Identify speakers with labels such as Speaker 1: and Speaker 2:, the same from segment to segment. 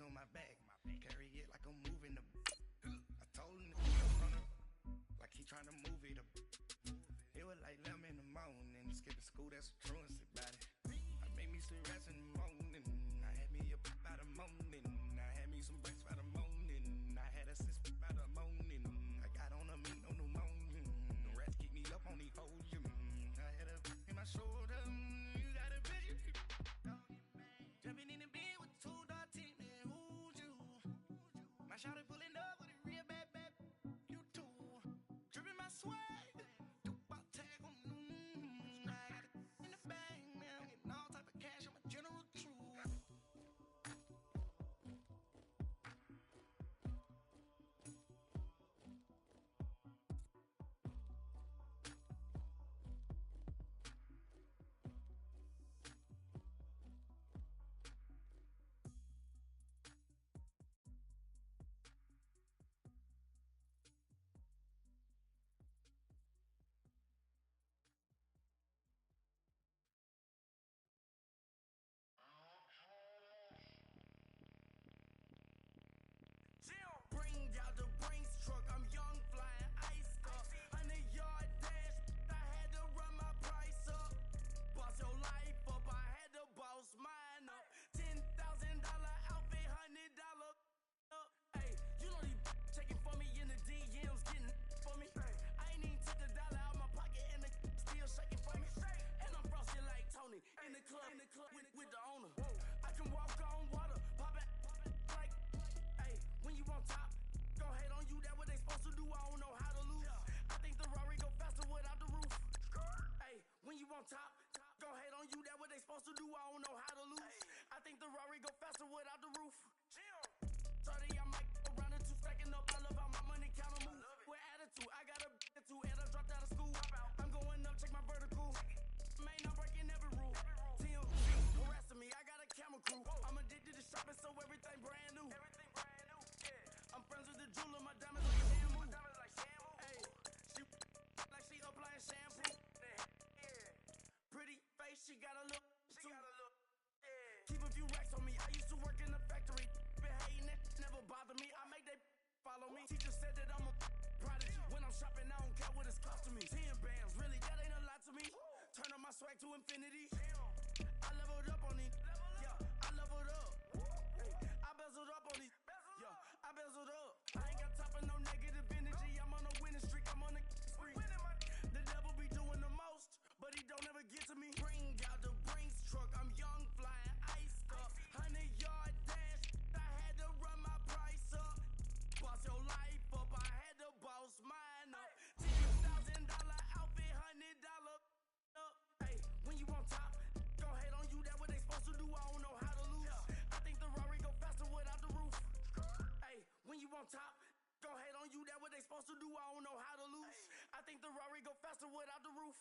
Speaker 1: on my back. Carry it like I'm moving the. I told him to be up on her, like he trying to move it up. It was like 11 in the morning. Skipping school, that's a truancy about it. I made me some rest in the morning. I had me up by the morning. I had me some breaks by the morning. I had a sis by the morning. I got on a meat, no pneumonia. The rats keep me up on the podium. I had a in my shoulder. You got a vision. Jumping in the bed with 2 dark teeth, man, who's you? My shawty pulling up with a real bad, you too. Dripping my swag, about tag on I got it in the bag, man, I'm getting all type of cash, I'm a general true. Bring out the Brinks truck, I'm young, flying ice up. 100-yard dash, I had to run my price up. Boss your life up, I had to boss mine up. $10,000 outfit, $100 up. Hey, you know these checking for me in the DMs, getting for me. I ain't even took a dollar out my pocket and the still shaking for me. And I'm frosted like Tony in the club with the owner. I can walk on water, pop it like. Hey, when you on top, go hate on you, that what they supposed to do, I don't know how to lose. I think the Rari go faster without the roof. Hey, when you on top, go hate on you, that what they supposed to do, I don't know how to lose. I think the Rari go faster without the roof. 30, I might go round and 2 stacking up, I love how my money counter move. With attitude, I got a attitude, and I dropped out of school. I'm going up, check my vertical. Man, I'm breaking every rule. TMZ harassing me, I got a camera crew. I'm addicted to shopping, so everything brand new. I'm friends with the jeweler, my diamonds like shampoo. Hey, she like she applying shampoo. Pretty face, she got a look. Keep a few racks on me. I used to work in the factory. Been hating it, never bother me. I make they follow me. Teacher said that I'm a prodigy. When I'm shopping, I don't care what it's costing me. 10 bands, really, that ain't a lot to me. Turn up my swag to infinity. I leveled up on these. Yeah, I leveled up. Hey, I bezeled up on these. Yeah, I bezeled up. I ain't got time for no negative energy. I'm on a winning streak. I'm on a spree. The devil be doing the most, but he don't ever get to me. Bring out the Brinks truck. I'm young, flying ice up. 100-yard dash. I had to run my price up. Boss your life up. I had to boss mine up. $10,000 outfit, $100 up. Hey, when you on top, go hate on you. That what they supposed to do. I don't know how to lose. I think the Rari go faster without the roof. Hey, when you on top, go hate on you. That what they supposed to do. I don't know how to lose. I think the Rari go faster without the roof.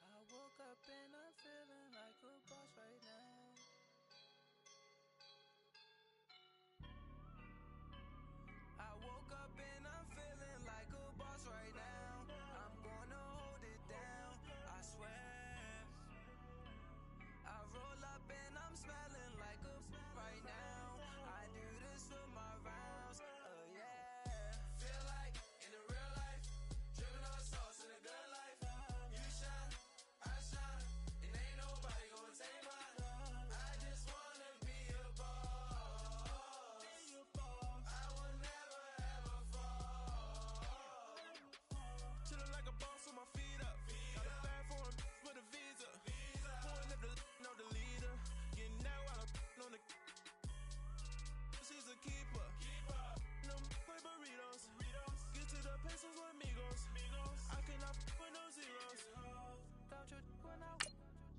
Speaker 2: I woke up and I'm feeling like a boss right now. I woke up and I'm feeling like a boss right now. I'm gonna hold it down, I swear. I roll up and I'm smelling like a right now. I do this for my rounds, yeah. Feel like in the real life, dripping on sauce in a good life. You shine, I shine, and ain't nobody gonna take mine. I just wanna be a boss. I will never ever fall. Chillin' like a boss with my feet up. Got a bag for him with a visa. Pulling up the no the leader. Getting out while I'm on the. She's a keeper. No play burritos. Get to the pesos with amigos. I cannot with no zeros. Don't you when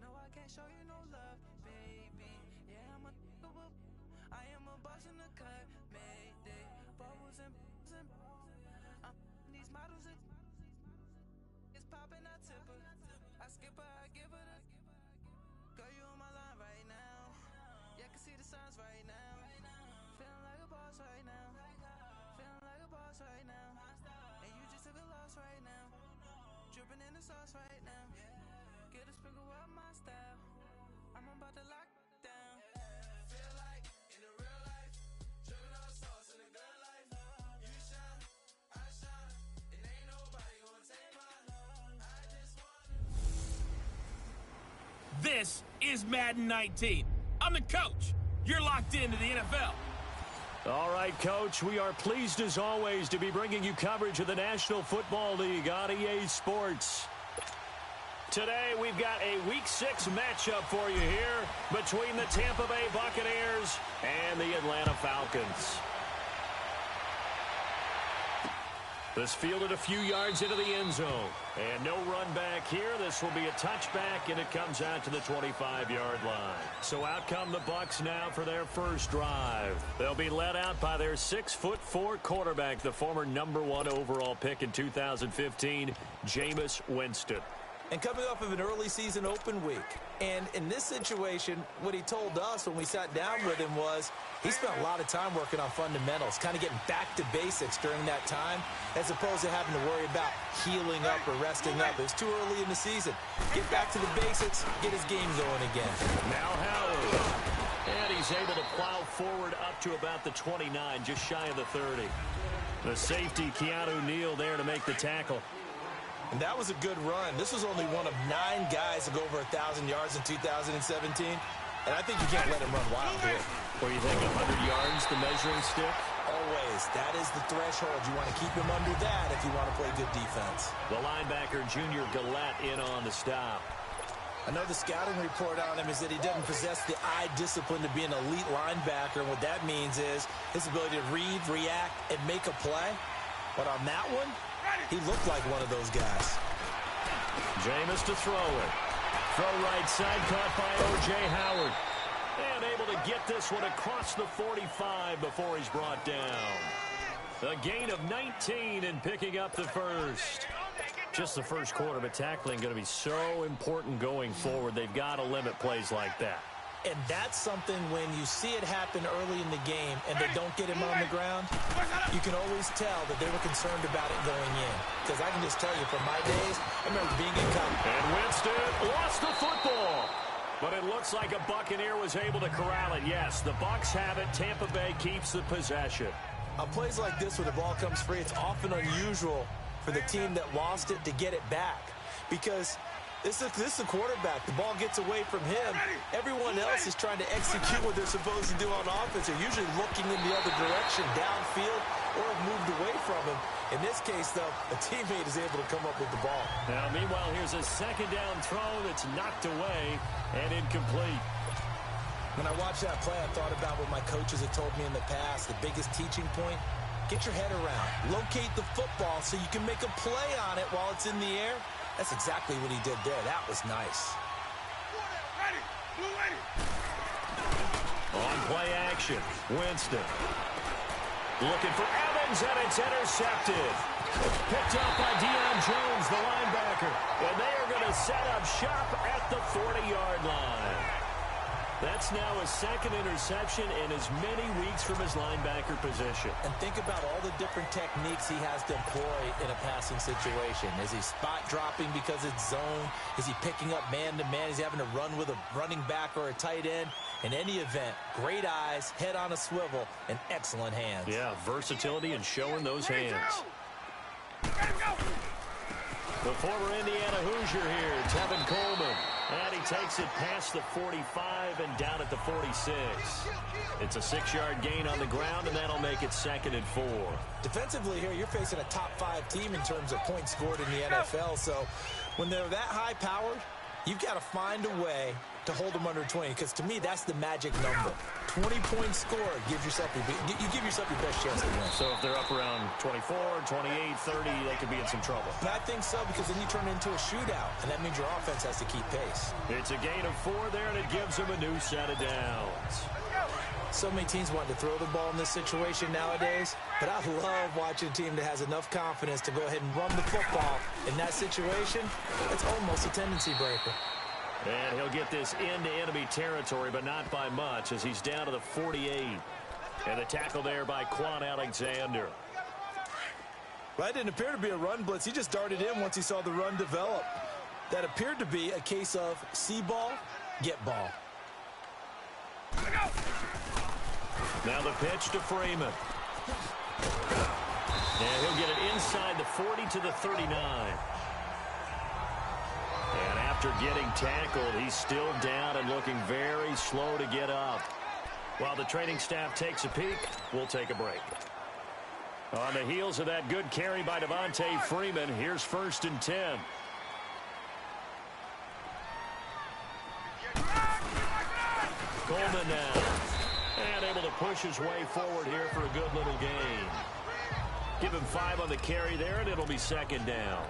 Speaker 2: no, I can't show you no love, baby. Yeah, I am a boss in the cut, Mayday. Bubbles and these models poppin', I tip her. I skip her, I give her the. Girl, you on my line right now. Yeah, I can see the signs right now. Feeling like a boss right now. Feeling like a boss right now. And you just took a loss right now. Dripping in the sauce right now. Get a sprinkle up my style. I'm about to lock down.
Speaker 1: Feel like in the real life, dripping on sauce in the good life. You shine, I shine, and ain't nobody gonna take my love. I just wanna. This is Madden 19. I'm the coach. You're locked into the NFL.
Speaker 3: All right, Coach, we are pleased as always to be bringing you coverage of the National Football League on EA Sports. Today, we've got a Week 6 matchup for you here between the Tampa Bay Buccaneers and the Atlanta Falcons. This fielded a few yards into the end zone. And no run back here. This will be a touchback, and it comes out to the 25-yard line. So out come the Bucs now for their first drive. They'll be led out by their 6'4" quarterback, the former #1 overall pick in 2015, Jameis Winston.
Speaker 4: And coming off of an early season open week. And in this situation, what he told us when we sat down with him was he spent a lot of time working on fundamentals, kind of getting back to basics during that time, as opposed to having to worry about healing up or resting up. It was too early in the season. Get back to the basics, get his game going again.
Speaker 3: Now Howard. And he's able to plow forward up to about the 29, just shy of the 30. The safety, Keanu Neal, there to make the tackle.
Speaker 4: And that was a good run. This was only one of 9 guys to go over 1,000 yards in 2017. And I think you can't let him run wild here.
Speaker 3: What do you think, 100 yards, the measuring stick?
Speaker 4: Always. That is the threshold. You want to keep him under that if you want to play good defense.
Speaker 3: The linebacker, Junior Gillette, in on the stop.
Speaker 4: I know the scouting report on him is that he doesn't possess the eye discipline to be an elite linebacker. And what that means is his ability to read, react, and make a play. But on that one, he looked like one of those guys.
Speaker 3: Jameis to throw it. Throw right side, caught by O.J. Howard. And able to get this one across the 45 before he's brought down. A gain of 19 and picking up the first. Just the first quarter, but tackling going to be so important going forward. They've got to limit plays like that.
Speaker 4: And that's something when you see it happen early in the game and they don't get him on the ground, you can always tell that they were concerned about it going in. Because I can just tell you from my days, I remember being in college.
Speaker 3: And Winston lost the football. But it looks like a Buccaneer was able to corral it. Yes, the Bucs have it. Tampa Bay keeps the possession.
Speaker 4: On plays like this where the ball comes free, it's often unusual for the team that lost it to get it back. Because this is the quarterback. The ball gets away from him. Everyone else is trying to execute what they're supposed to do on offense. They're usually looking in the other direction, downfield, or have moved away from him. In this case, though, a teammate is able to come up with the ball.
Speaker 3: Now, meanwhile, here's a second down throw that's knocked away and incomplete.
Speaker 4: When I watched that play, I thought about what my coaches had told me in the past. The biggest teaching point, get your head around. Locate the football so you can make a play on it while it's in the air. That's exactly what he did there. That was nice.
Speaker 3: On play action, Winston. Looking for Evans, and it's intercepted. Picked up by Deion Jones, the linebacker. And they are going to set up shop at the 40-yard line. That's now his second interception in as many weeks from his linebacker position.
Speaker 4: And think about all the different techniques he has to employ in a passing situation. Is he spot dropping because it's zone? Is he picking up man-to-man? Is he having to run with a running back or a tight end? In any event, great eyes, head on a swivel, and excellent hands.
Speaker 3: Yeah, versatility and showing those hands. The former Indiana Hoosier here, Tevin Coleman. And he takes it past the 45 and down at the 46. It's a 6-yard gain on the ground, and that'll make it 2nd and 4.
Speaker 4: Defensively here, you're facing a top-5 team in terms of points scored in the NFL. So when they're that high-powered, you've got to find a way to hold them under 20, because to me, that's the magic number. 20 points scored gives yourself you give yourself your best chance to win.
Speaker 3: So if they're up around 24, 28, 30, they could be in some trouble.
Speaker 4: And I think so, because then you turn it into a shootout, and that means your offense has to keep pace.
Speaker 3: It's a gain of 4 there, and it gives them a new set of downs.
Speaker 4: So many teams want to throw the ball in this situation nowadays, but I love watching a team that has enough confidence to go ahead and run the football. In that situation, it's almost a tendency breaker.
Speaker 3: And he'll get this into enemy territory, but not by much, as he's down to the 48. And the tackle there by Quan Alexander.
Speaker 4: Well, that didn't appear to be a run blitz. He just darted in once he saw the run develop. That appeared to be a case of see ball, get ball.
Speaker 3: Now the pitch to Freeman. And he'll get it inside the 40 to the 39. And after getting tackled, he's still down and looking very slow to get up. While the training staff takes a peek, we'll take a break. On the heels of that good carry by Devontae Freeman, here's 1st and 10. Coleman now. And able to push his way forward here for a good little gain. Give him 5 on the carry there, and it'll be 2nd down.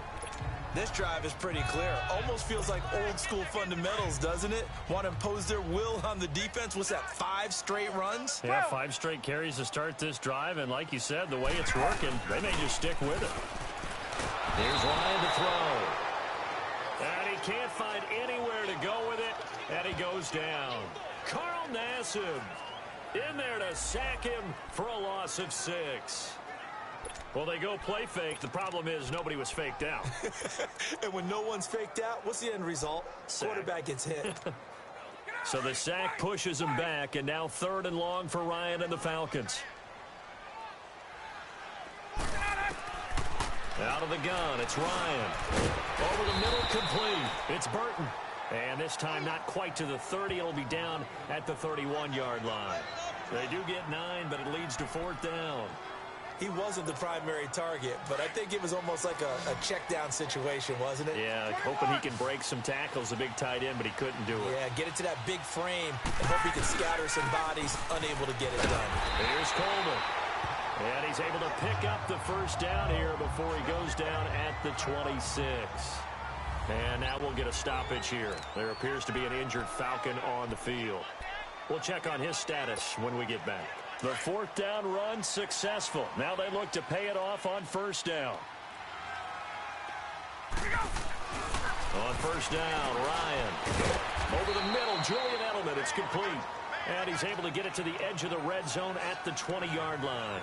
Speaker 4: This drive is pretty clear. Almost feels like old school fundamentals, doesn't it? Want to impose their will on the defense. What's that, 5 straight runs?
Speaker 3: Yeah, 5 straight carries to start this drive, and like you said, the way it's working, they may just stick with it. Here's Ryan to throw. And he can't find anywhere to go with it, and he goes down. Carl Nassib in there to sack him for a loss of 6. Well, they go play fake. The problem is nobody was faked out.
Speaker 4: And when no one's faked out, what's the end result? Sack. Quarterback gets hit.
Speaker 3: So the sack pushes him back, and now 3rd and long for Ryan and the Falcons. Out of the gun, it's Ryan. Over the middle, complete. It's Burton. And this time not quite to the 30. It'll be down at the 31-yard line. They do get 9, but it leads to 4th down.
Speaker 4: He wasn't the primary target, but I think it was almost like a check-down situation, wasn't it?
Speaker 3: Yeah, hoping he can break some tackles, a big tight end, but he couldn't do it.
Speaker 4: Yeah, get it to that big frame and hope he can scatter some bodies, unable to get it done.
Speaker 3: Here's Coleman. And he's able to pick up the 1st down here before he goes down at the 26. And now we'll get a stoppage here. There appears to be an injured Falcon on the field. We'll check on his status when we get back. The 4th down run successful. Now they look to pay it off on 1st down. On 1st down, Ryan. Over the middle, Julian Edelman. It's complete. And he's able to get it to the edge of the red zone at the 20-yard line.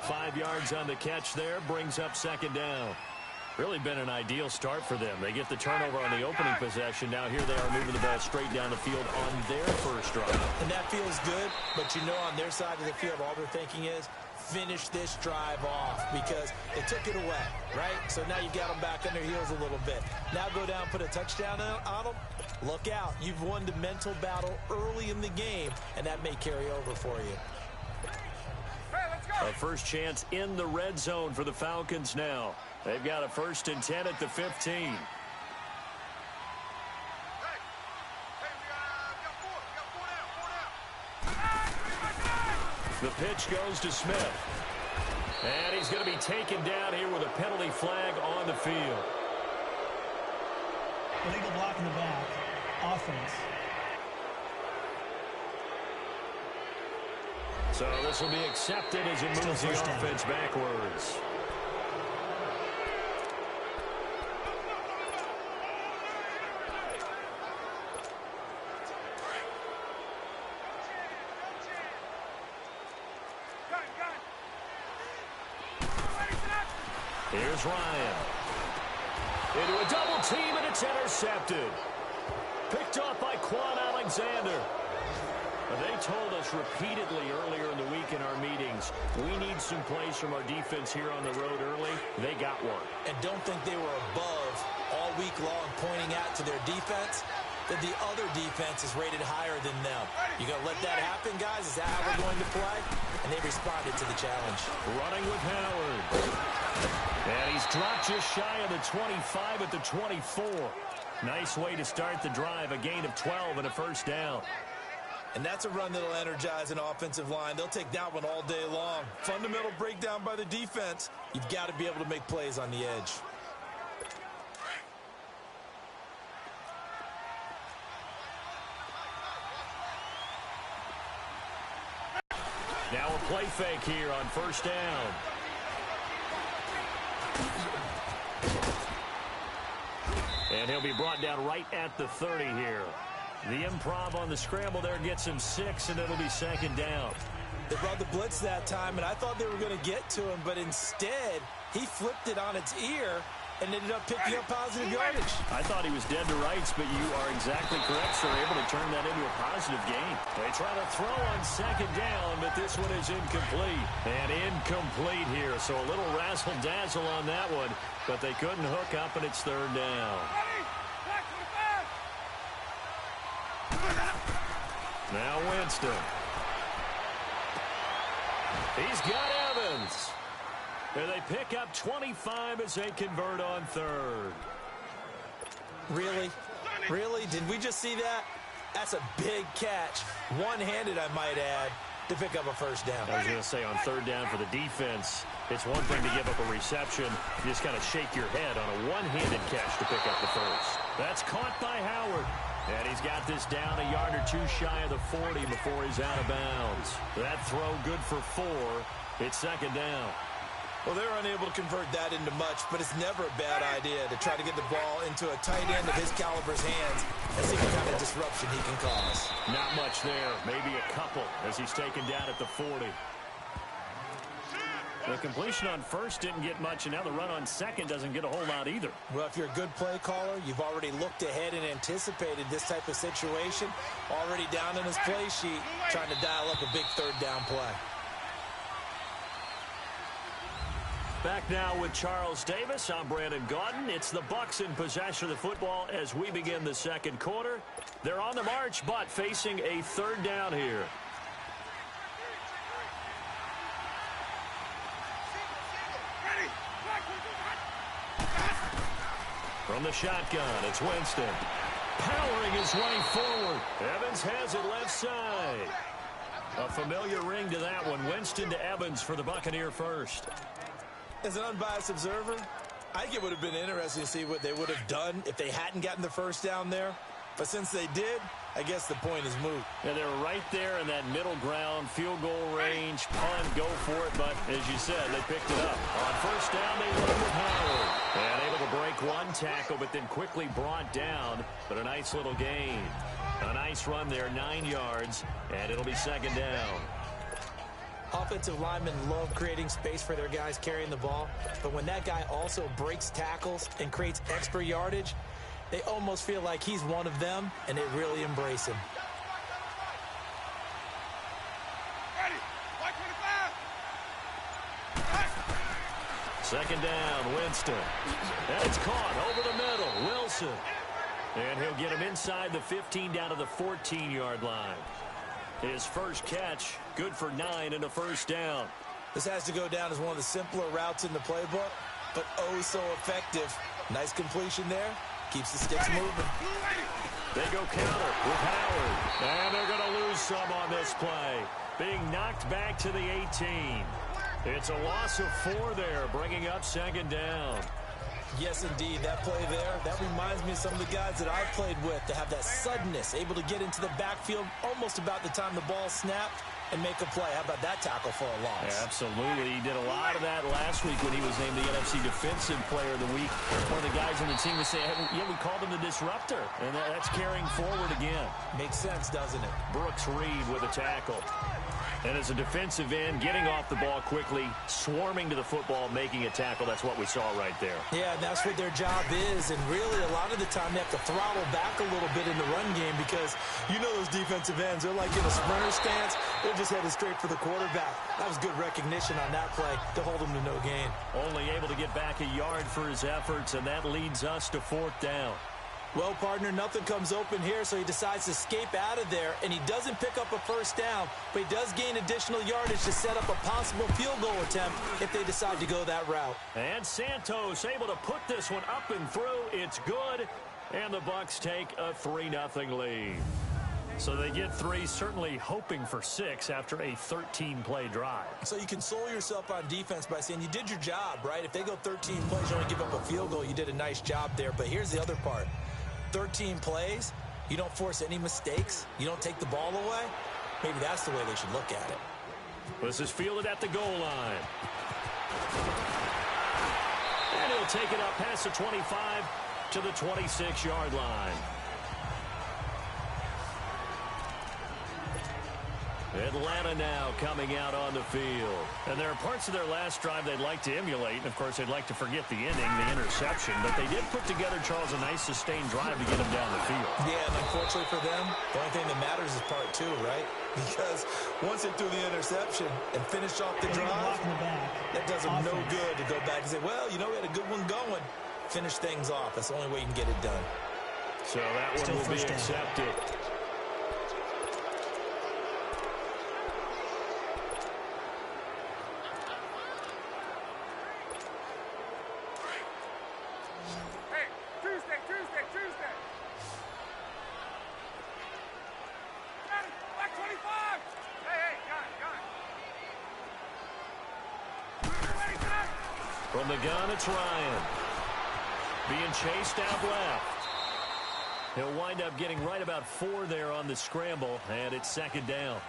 Speaker 3: 5 yards on the catch there, brings up 2nd down. Really been an ideal start for them. They get the turnover on the opening possession. Now here they are moving the ball straight down the field on their 1st drive.
Speaker 4: And that feels good, but you know on their side of the field, all they're thinking is finish this drive off because they took it away, right? So now you got them back on their heels a little bit. Now go down, put a touchdown on them. Look out. You've won the mental battle early in the game, and that may carry over for you.
Speaker 3: A first chance in the red zone for the Falcons now. They've got a 1st and 10 at the 15. The pitch goes to Smith. And he's going to be taken down here with a penalty flag on the field.
Speaker 5: Illegal block in the back. Offense.
Speaker 3: So this will be accepted as it moves the offense backwards. Here's Ryan. Into a double team, and it's intercepted. Picked off by Quan Alexander. They told us repeatedly earlier in the week in our meetings, we need some plays from our defense here on the road early. They got one.
Speaker 4: And don't think they were above all week long pointing out to their defense that the other defense is rated higher than them. You going to let that happen, guys? Is that how we're going to play? And they responded to the challenge.
Speaker 3: Running with Howard. And he's dropped just shy of the 25 at the 24. Nice way to start the drive. A gain of 12 and a 1st down.
Speaker 4: And that's a run that'll energize an offensive line. They'll take that one all day long. Fundamental breakdown by the defense. You've got to be able to make plays on the edge.
Speaker 3: Now a play fake here on first down. And he'll be brought down right at the 30 here. The improv on the scramble there gets him 6, and it'll be second down.
Speaker 4: They brought the blitz that time, and I thought they were going to get to him, but instead he flipped it on its ear and ended up picking up positive yardage.
Speaker 3: I thought he was dead to rights, but you are exactly correct, sir. Able to turn that into a positive gain. They try to throw on second down, but this one is incomplete. And incomplete here, so a little razzle-dazzle on that one, but they couldn't hook up, and it's third down. Now Winston. He's got Evans. And they pick up 25 as they convert on third.
Speaker 4: Really? Really? Did we just see that? That's a big catch. One-handed, I might add, to pick up a first down.
Speaker 3: I was going to say on third down for the defense, it's one thing to give up a reception. You just kind of shake your head on a one-handed catch to pick up the first. That's caught by Howard. And he's got this down a yard or two shy of the 40 before he's out of bounds. That throw good for 4. It's second down.
Speaker 4: Well, they're unable to convert that into much, but it's never a bad idea to try to get the ball into a tight end of his caliber's hands and see what kind of disruption he can cause.
Speaker 3: Not much there. Maybe a couple as he's taken down at the 40. The completion on first didn't get much, and now the run on second doesn't get a whole lot either.
Speaker 4: Well, if you're a good play caller, you've already looked ahead and anticipated this type of situation, already down in his play sheet, trying to dial up a big third down play.
Speaker 3: Back now with Charles Davis. I'm Brandon Gaudin. It's the Bucs in possession of the football as we begin the second quarter. They're on the march, but facing a third down here. From the shotgun, it's Winston. Powering his way forward. Evans has it left side. A familiar ring to that one. Winston to Evans for the Buccaneer first.
Speaker 4: As an unbiased observer, I think it would have been interesting to see what they would have done if they hadn't gotten the first down there. But since they did, I guess the point is moot.
Speaker 3: Yeah, they were right there in that middle ground, field goal range, punt, go for it. But as you said, they picked it up. On first down, they run with Howard. And able to break one tackle, but then quickly brought down. But a nice little gain. A nice run there, 9 yards, and it'll be second down.
Speaker 4: Offensive linemen love creating space for their guys carrying the ball, but when that guy also breaks tackles and creates extra yardage, they almost feel like he's one of them, and they really embrace him.
Speaker 3: Second down, Winston. And it's caught over the middle, Wilson. And he'll get him inside the 15 down to the 14-yard line. His first catch, good for 9 and a first down.
Speaker 4: This has to go down as one of the simpler routes in the playbook, but oh so effective. Nice completion there. Keeps the sticks moving.
Speaker 3: They go counter with Howard. And they're going to lose some on this play. Being knocked back to the 18. It's a loss of 4 there, bringing up second down.
Speaker 4: Yes, indeed. That play there, that reminds me of some of the guys that I've played with to have that suddenness, able to get into the backfield almost about the time the ball snapped and make a play. How about that tackle for a loss?
Speaker 3: Yeah, absolutely. He did a lot of that last week when he was named the NFC Defensive Player of the Week. One of the guys on the team would say, hey, yeah, we called him the disruptor. And that's carrying forward again.
Speaker 4: Makes sense, doesn't it?
Speaker 3: Brooks Reed with a tackle. And as a defensive end, getting off the ball quickly, swarming to the football, making a tackle, that's what we saw right there.
Speaker 4: Yeah, and that's what their job is. And really, a lot of the time, they have to throttle back a little bit in the run game because you know those defensive ends, they're like in a sprinter stance. They're just headed straight for the quarterback. That was good recognition on that play to hold him to no gain.
Speaker 3: Only able to get back a yard for his efforts, and that leads us to fourth down.
Speaker 4: Well, partner, nothing comes open here, so he decides to escape out of there, and he doesn't pick up a first down, but he does gain additional yardage to set up a possible field goal attempt if they decide to go that route.
Speaker 3: And Santos able to put this one up and through. It's good, and the Bucs take a 3-0 lead. So they get 3, certainly hoping for 6 after a 13-play drive.
Speaker 4: So you console yourself on defense by saying you did your job, right? If they go 13 plays, you only give up a field goal, you did a nice job there. But here's the other part. 13 plays, you don't force any mistakes, you don't take the ball away. Maybe that's the way they should look at it.
Speaker 3: This is fielded at the goal line. And he'll take it up past the 25 to the 26-yard line. Atlanta now coming out on the field. And there are parts of their last drive they'd like to emulate. And, of course, they'd like to forget the ending, the interception. But they did put together, Charles, a nice sustained drive to get them down the field.
Speaker 4: Yeah, and unfortunately for them, the only thing that matters is part two, right? Because once they threw the interception and finished off the drive, that does them no good to go back and say, well, you know, we had a good one going. Finish things off. That's the only way you can get it done.
Speaker 3: So that one will be accepted. From the gun, it's Ryan. Being chased out left. He'll wind up getting right about 4 there on the scramble, and it's second down.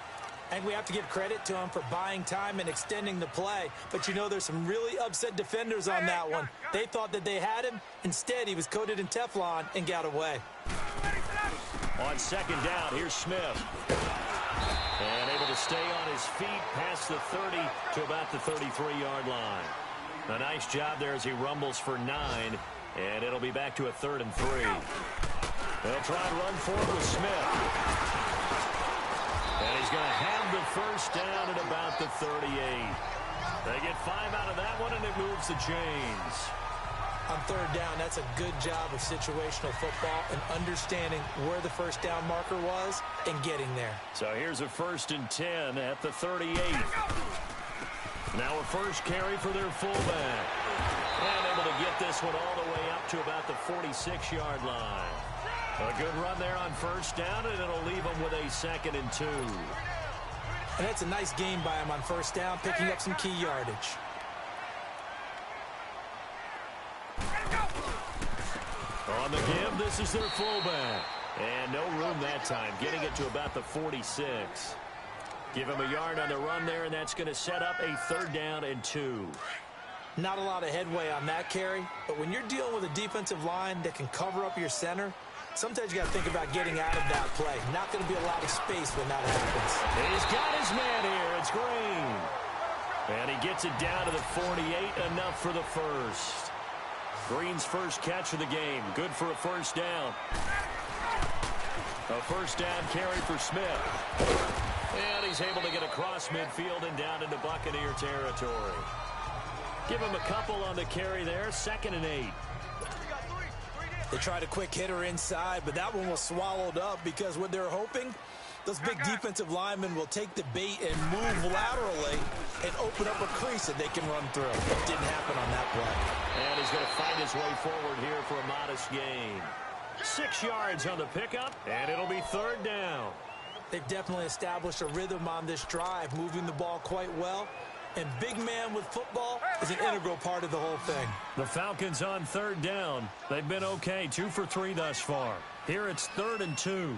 Speaker 4: I think we have to give credit to him for buying time and extending the play. But, you know, there's some really upset defenders on that one. They thought that they had him. Instead, he was coated in Teflon and got away.
Speaker 3: On second down, here's Smith. And able to stay on his feet past the 30 to about the 33-yard line. A nice job there as he rumbles for 9, and it'll be back to a 3rd and 3. They'll try and run forward with Smith. And he's going to have the first down at about the 38. They get 5 out of that one, and it moves the chains.
Speaker 4: On third down, that's a good job of situational football and understanding where the first down marker was and getting there.
Speaker 3: So here's a 1st and 10 at the 38. Now a first carry for their fullback. And able to get this one all the way up to about the 46-yard line. A good run there on first down, and it'll leave them with a 2nd and 2.
Speaker 4: And that's a nice game by him on first down, picking up some key yardage.
Speaker 3: On the give, this is their fullback. And no room that time, getting it to about the 46. Give him a yard on the run there, and that's going to set up a 3rd down and 2.
Speaker 4: Not a lot of headway on that carry, but when you're dealing with a defensive line that can cover up your center, sometimes you got to think about getting out of that play. Not going to be a lot of space when that happens.
Speaker 3: He's got his man here. It's Green. And he gets it down to the 48, enough for the first. Green's first catch of the game. Good for a first down. A first down carry for Smith. And he's able to get across midfield and down into Buccaneer territory. Give him a couple on the carry there. 2nd and 8.
Speaker 4: They tried a quick hitter inside, but that one was swallowed up because what they're hoping, those big defensive linemen will take the bait and move laterally and open up a crease that they can run through. It didn't happen on that play.
Speaker 3: And he's going to find his way forward here for a modest gain. 6 yards on the pickup, and it'll be 3rd down.
Speaker 4: They've definitely established a rhythm on this drive, moving the ball quite well. And big man with football is an integral part of the whole thing.
Speaker 3: The Falcons on 3rd down. They've been okay, 2 for 3 thus far. Here it's 3rd and 2.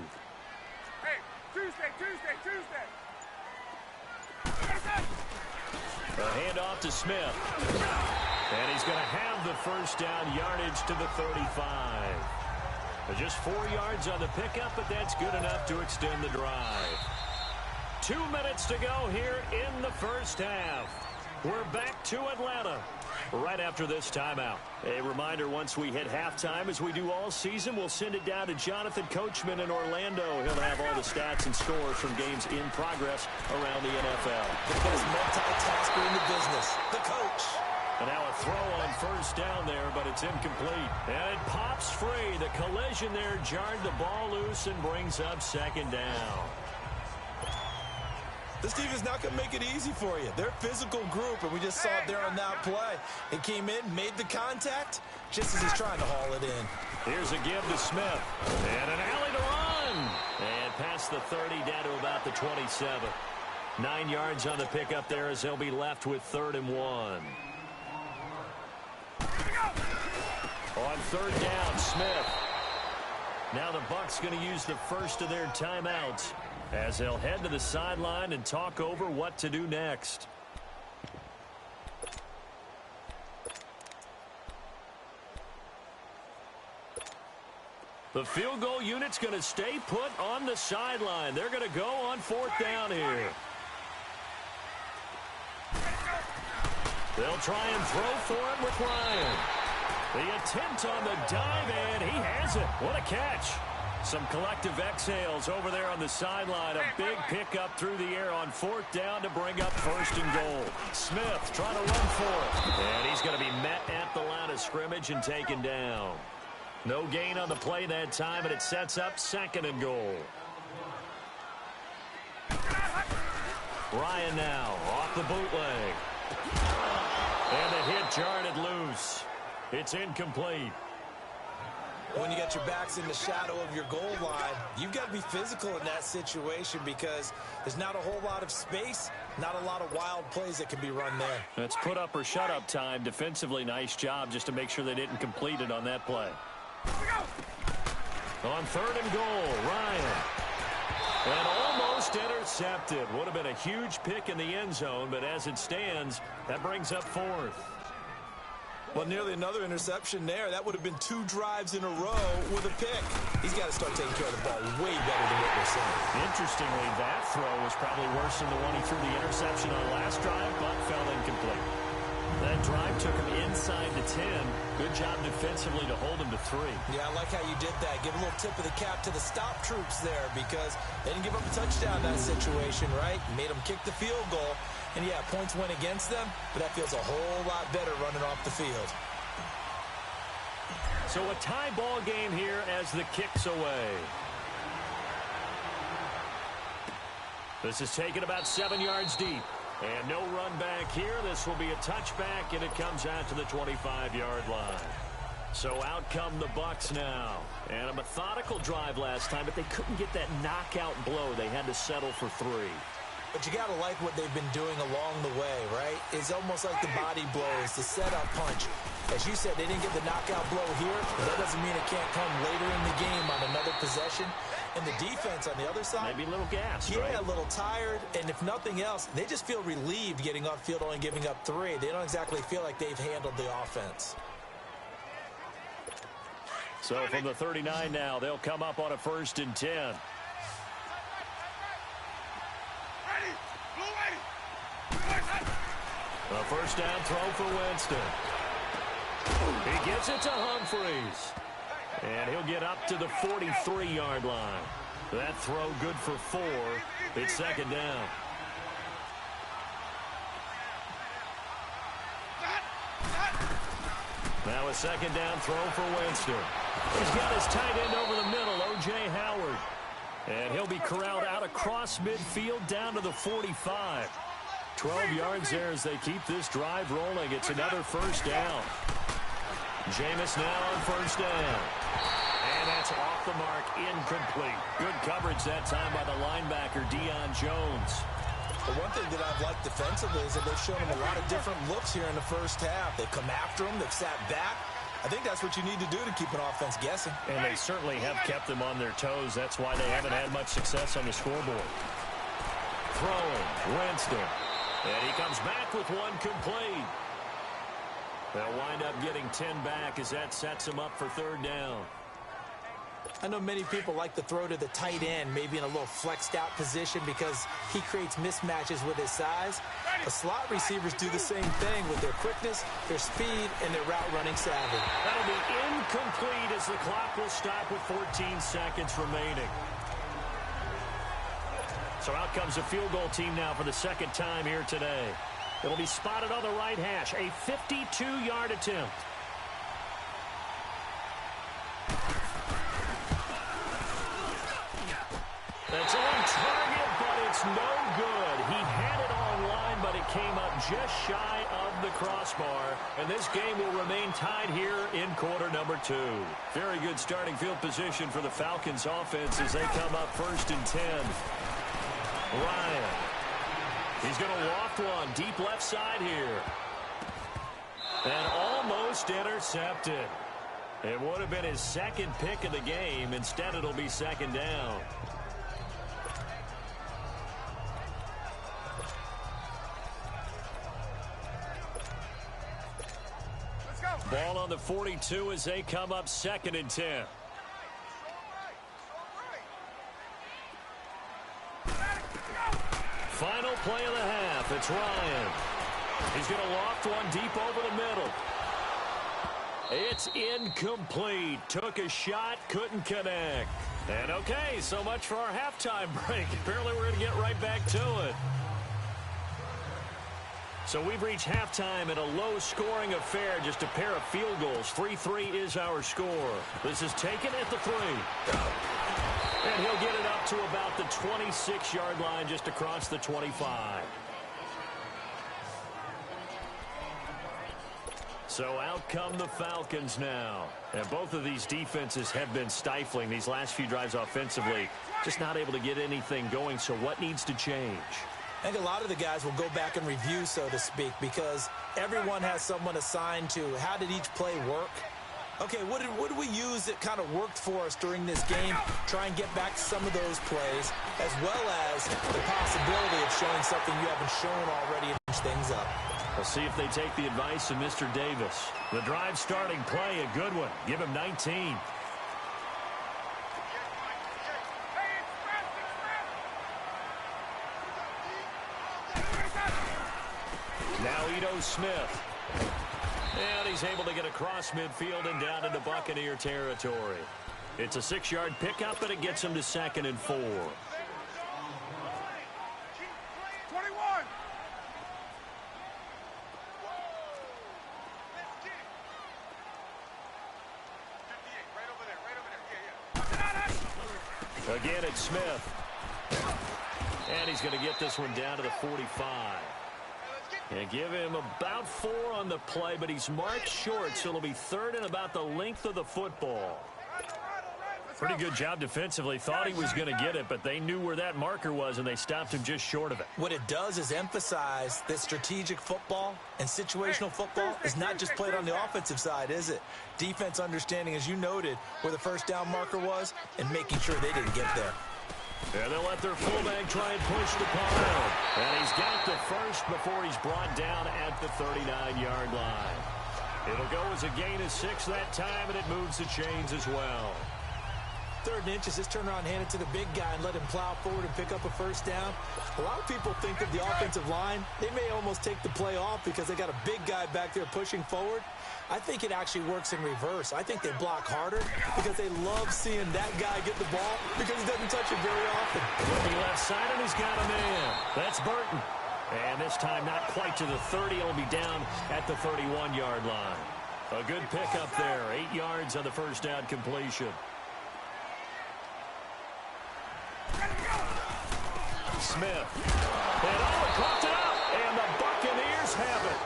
Speaker 6: Hey, Tuesday.
Speaker 3: A handoff to Smith. And he's going to have the first down, yardage to the 35. Just 4 yards on the pickup, but that's good enough to extend the drive. 2 minutes to go here in the first half. We're back to Atlanta right after this timeout. A reminder, once we hit halftime, as we do all season, we'll send it down to Jonathan Coachman in Orlando. He'll have all the stats and scores from games in progress around the NFL.
Speaker 4: The best multitasker in the business, the coach.
Speaker 3: And now a throw on first down there, but it's incomplete. And it pops free. The collision there jarred the ball loose and brings up 2nd down.
Speaker 4: This team is not going to make it easy for you. They're a physical group, and we just saw it there on that play. It came in, made the contact, just as he's trying to haul it in.
Speaker 3: Here's a give to Smith. And an alley to run. And past the 30 down to about the 27. 9 yards on the pickup there as they'll be left with 3rd and 1. On 3rd down, Smith. Now the Bucs going to use the first of their timeouts as they'll head to the sideline and talk over what to do next. The field goal unit's going to stay put on the sideline. They're going to go on 4th down here. They'll try and throw for it with Ryan. The attempt on the dive, and he has it. What a catch. Some collective exhales over there on the sideline. A big pickup through the air on 4th down to bring up 1st and goal. Smith trying to run for it. And he's going to be met at the line of scrimmage and taken down. No gain on the play that time, and it sets up 2nd and goal. Ryan now off the bootleg. And the hit jarred it loose. It's incomplete.
Speaker 4: When you got your backs in the shadow of your goal line, you've got to be physical in that situation because there's not a whole lot of space, not a lot of wild plays that can be run there.
Speaker 3: That's put up or shut up time. Defensively, nice job just to make sure they didn't complete it on that play. On 3rd and goal, Ryan. And almost intercepted. Would have been a huge pick in the end zone, but as it stands, that brings up 4th.
Speaker 4: Well, nearly another interception there. That would have been 2 drives in a row with a pick. He's got to start taking care of the ball way better than what we're seeing.
Speaker 3: Interestingly, that throw was probably worse than the one he threw the interception on last drive, but fell incomplete. That drive took him inside the 10. Good job defensively to hold him to 3.
Speaker 4: Yeah, I like how you did that. Give a little tip of the cap to the stop troops there because they didn't give up a touchdown in that situation, right? Made them kick the field goal. And, yeah, points went against them, but that feels a whole lot better running off the field.
Speaker 3: So a tie ball game here as the kick's away. This is taken about 7 yards deep. And no run back here. This will be a touchback, and it comes out to the 25-yard line. So out come the Bucs now. And a methodical drive last time, but they couldn't get that knockout blow. They had to settle for 3.
Speaker 4: But you got to like what they've been doing along the way, right? It's almost like the body blows, the setup punch. As you said, they didn't get the knockout blow here, but that doesn't mean it can't come later in the game on another possession. And the defense on the other side,
Speaker 3: maybe a little gassed,
Speaker 4: yeah,
Speaker 3: right?
Speaker 4: A little tired. And if nothing else, they just feel relieved getting upfield, only giving up 3. They don't exactly feel like they've handled the offense.
Speaker 3: So from the 39 now, they'll come up on a 1st and 10. A 1st down throw for Winston. He gets it to Humphries. And he'll get up to the 43-yard line. That throw good for 4. It's 2nd down. Now a 2nd down throw for Winston. He's got his tight end over the middle, O.J. Howard. And he'll be corralled out across midfield down to the 45. 12 yards there as they keep this drive rolling. It's another 1st down. Jameis now on 1st down. And that's off the mark, incomplete. Good coverage that time by the linebacker, Deion Jones.
Speaker 4: The one thing that I've liked defensively is that they've shown him a lot of different looks here in the first half. They've come after him. They've sat back. I think that's what you need to do to keep an offense guessing.
Speaker 3: And they certainly have kept them on their toes. That's why they haven't had much success on the scoreboard. Throwing, Winston. And he comes back with one complete. They'll wind up getting 10 back as that sets them up for 3rd down.
Speaker 4: I know many people like to throw to the tight end, maybe in a little flexed out position because he creates mismatches with his size. The slot receivers do the same thing with their quickness, their speed, and their route running savvy.
Speaker 3: That'll be incomplete as the clock will stop with 14 seconds remaining. So out comes the field goal team now for the 2nd time here today. It'll be spotted on the right hash, a 52-yard attempt. That's on target, but it's no good. He had it online, but it came up just shy of the crossbar. And this game will remain tied here in quarter number 2. Very good starting field position for the Falcons offense as they come up 1st and 10. Ryan. He's going to loft one deep left side here. And almost intercepted. It would have been his second pick of the game. Instead, it'll be second down.
Speaker 6: Let's go.
Speaker 3: Ball on the 42 as they come up 2nd and 10. Final play of the half. It's Ryan. He's going to loft one deep over the middle. It's incomplete. Took a shot, couldn't connect. And okay, so much for our halftime break. Apparently we're going to get right back to it. So we've reached halftime in a low-scoring affair, just a pair of field goals. 3-3 is our score. This is taken at the 3. And he'll get it up to about the 26-yard line, just across the 25. So out come the Falcons now. And both of these defenses have been stifling these last few drives offensively. Just not able to get anything going. So what needs to change?
Speaker 4: I think a lot of the guys will go back and review, so to speak, because everyone has someone assigned to how did each play work. Okay, what did we use that kind of worked for us during this game? Try and get back to some of those plays, as well as the possibility of showing something you haven't shown already and push things up.
Speaker 3: We'll see if they take the advice of Mr. Davis. The drive starting play, a good one. Give him 19. Now Ito Smith. And he's able to get across midfield and down into Buccaneer territory. It's a 6-yard pickup, and it gets him to 2nd and 4.
Speaker 6: 21.
Speaker 3: Again, it's Smith. And he's going to get this one down to the 45. And give him about 4 on the play, but he's marked short, so it'll be 3rd and about the length of the football. Pretty good job defensively. Thought he was going to get it, but they knew where that marker was, and they stopped him just short of it.
Speaker 4: What it does is emphasize that strategic football and situational football is not just played on the offensive side, is it? Defense understanding, as you noted, where the first down marker was and making sure they didn't get there.
Speaker 3: And they'll let their fullback try and push the pile. And he's got the first before he's brought down at the 39-yard line. It'll go as a gain of 6 that time, and it moves the chains as well.
Speaker 4: 3rd and inches, just turn around, hand it to the big guy, and let him plow forward and pick up a first down. A lot of people think of the offensive line, they may almost take the play off because they got a big guy back there pushing forward. I think it actually works in reverse. I think they block harder because they love seeing that guy get the ball because he doesn't touch it very often.
Speaker 3: Looking left side, and he's got a man. That's Burton. And this time not quite to the 30. He'll be down at the 31-yard line. A good pickup there. 8 yards on the first down completion. Smith. And coughed it up. And the Buccaneers have it.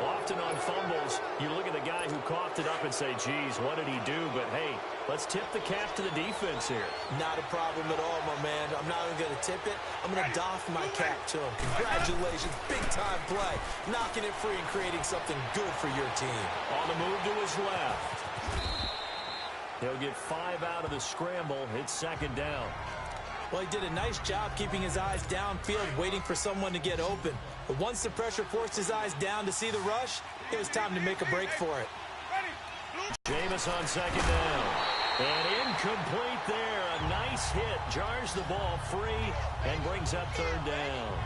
Speaker 3: Often on fumbles, you look at the guy who coughed it up and say, geez, what did he do? But, hey, let's tip the cap to the defense here.
Speaker 4: Not a problem at all, my man. I'm not even going to tip it. I'm going to doff my cap to him. Congratulations. Big-time play. Knocking it free and creating something good for your team.
Speaker 3: On the move to his left. He'll get 5 out of the scramble. It's 2nd down.
Speaker 4: Well, he did a nice job keeping his eyes downfield, waiting for someone to get open. But once the pressure forced his eyes down to see the rush, it was time to make a break for it.
Speaker 3: Jameis on 2nd down. And incomplete there. A nice hit. Jars the ball free and brings up 3rd down.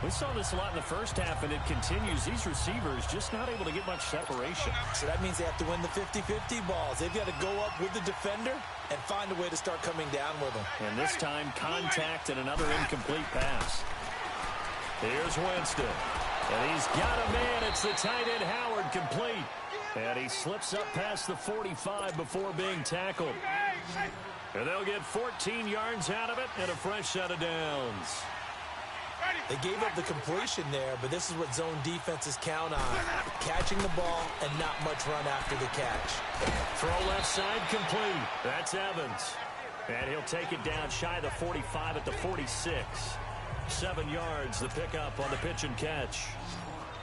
Speaker 3: We saw this a lot in the first half, and it continues. These receivers just not able to get much separation.
Speaker 4: So that means they have to win the 50-50 balls. They've got to go up with the defender and find a way to start coming down with them.
Speaker 3: And this time, contact and another incomplete pass. Here's Winston. And he's got a man. It's the tight end, Howard, complete. And he slips up past the 45 before being tackled. And they'll get 14 yards out of it and a fresh set of downs.
Speaker 4: They gave up the completion there, but this is what zone defenses count on. Catching the ball and not much run after the catch.
Speaker 3: Throw left side complete. That's Evans. And he'll take it down shy of the 45 at the 46. 7 yards, the pickup on the pitch and catch.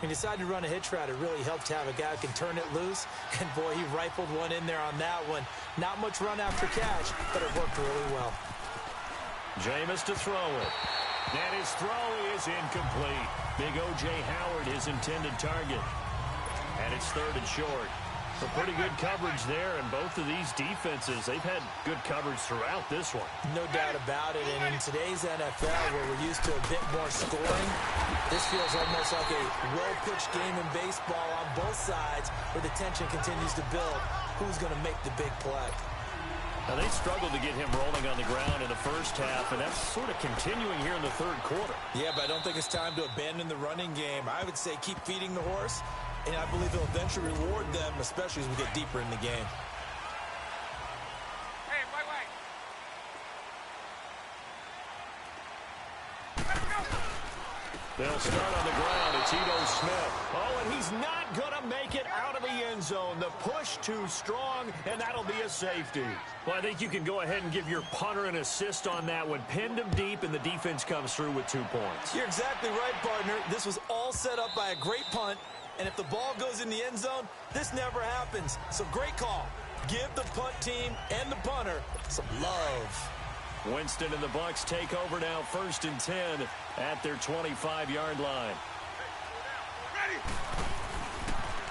Speaker 4: He decided to run a hitch route. It really helped to have a guy who can turn it loose. And, boy, he rifled one in there on that one. Not much run after catch, but it worked really well.
Speaker 3: Jameis to throw it. And his throw is incomplete. Big O.J. Howard, his intended target. And it's 3rd and short. So pretty good coverage there, and both of these defenses, they've had good coverage throughout this one.
Speaker 4: No doubt about it, and in today's NFL, where we're used to a bit more scoring, this feels almost like a well-pitched game in baseball on both sides, where the tension continues to build. Who's going to make the big play?
Speaker 3: Now, they struggled to get him rolling on the ground in the first half, and that's sort of continuing here in the third quarter.
Speaker 4: Yeah, but I don't think it's time to abandon the running game. I would say keep feeding the horse, and I believe it'll eventually reward them, especially as we get deeper in the game.
Speaker 6: Hey, wait.
Speaker 3: They'll start on the ground. It's Ito Smith. Oh, and he's not going to make it out of the end zone. The push too strong, and that'll be a safety. Well, I think you can go ahead and give your punter an assist on that one. Pinned him deep, and the defense comes through with 2 points.
Speaker 4: You're exactly right, partner. This was all set up by a great punt, and if the ball goes in the end zone, this never happens. So great call. Give the punt team and the punter some love.
Speaker 3: Winston and the Bucs take over now, 1st and 10 at their 25-yard line.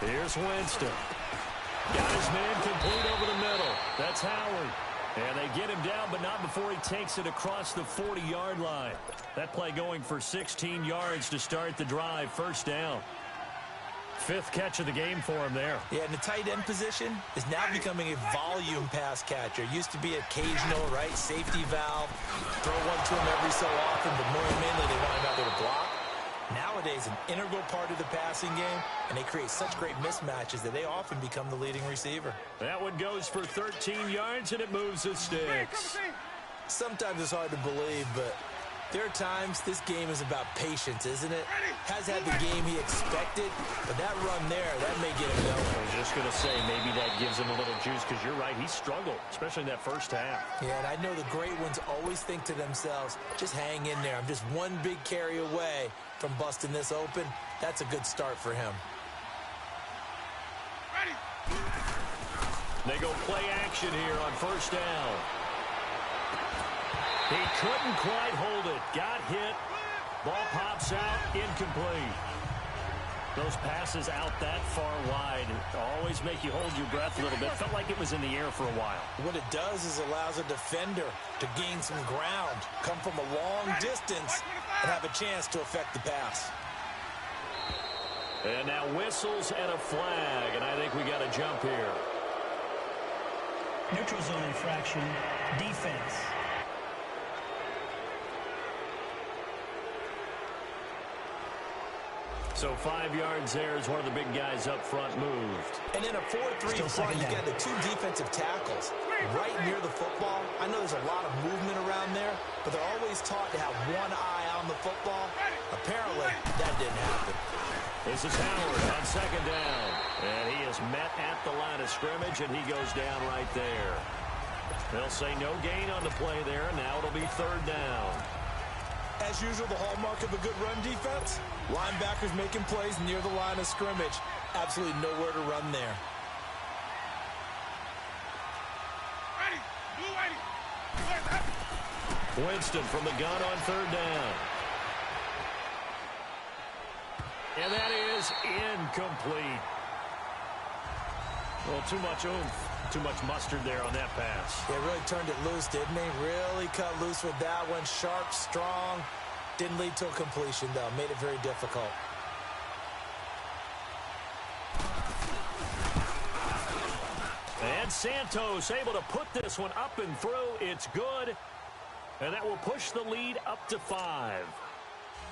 Speaker 3: Here's Winston. Got his man complete over the middle. That's Howard. And they get him down, but not before he takes it across the 40-yard line. That play going for 16 yards to start the drive. 1st down. 5th catch of the game for him there. Yeah, and the tight end position is now becoming a volume pass catcher. Used to be occasional, right, safety valve. Throw one to him every so often, but more mainly they want him out there to block. Nowadays, an integral part of the passing game, and they create such great mismatches that they often become the leading receiver. That one goes for 13 yards, and it moves the sticks. Sometimes it's hard to believe, but there are times this game is about patience, isn't it? Has had the game he expected, but that run there, that may get him going. I was just going to say, maybe that gives him a little juice, because you're right, he struggled, especially in that first half.
Speaker 4: Yeah, and I know the great ones always think to themselves, just hang in there. I'm just one big carry away from busting this open. That's a good start for him.
Speaker 3: They go play action here on 1st down. He couldn't quite hold it. Got hit. Ball pops out. Incomplete. Those passes out that far wide always make you hold your breath a little bit. Felt like it was in the air for a while.
Speaker 4: What it does is allows a defender to gain some ground, come from a long distance, and have a chance to affect the pass.
Speaker 3: And now whistles and a flag, and I think we got a jump here.
Speaker 5: Neutral zone infraction, defense.
Speaker 4: So 5 yards there as one of the big guys up front moved. And in a 4-3 front, you got the 2 defensive tackles right near the football. I know there's a lot of movement around there, but they're always taught to have one eye on the football. Apparently, that didn't happen.
Speaker 3: This is Howard on 2nd down. And he is met at the line of scrimmage, and he goes down right there. They'll say no gain on the play there. Now it'll be 3rd down.
Speaker 4: As usual, the hallmark of a good run defense, linebackers making plays near the line of scrimmage. Absolutely nowhere to run there.
Speaker 3: Winston from the gun on 3rd down. And that is incomplete. Well, too much oomph, too much mustard there on that pass.
Speaker 4: They really turned it loose, didn't they? Really cut loose with that one. Sharp, strong. Didn't lead to a completion, though. Made it very difficult.
Speaker 3: And Santos able to put this one up and through. It's good. And that will push the lead up to 5.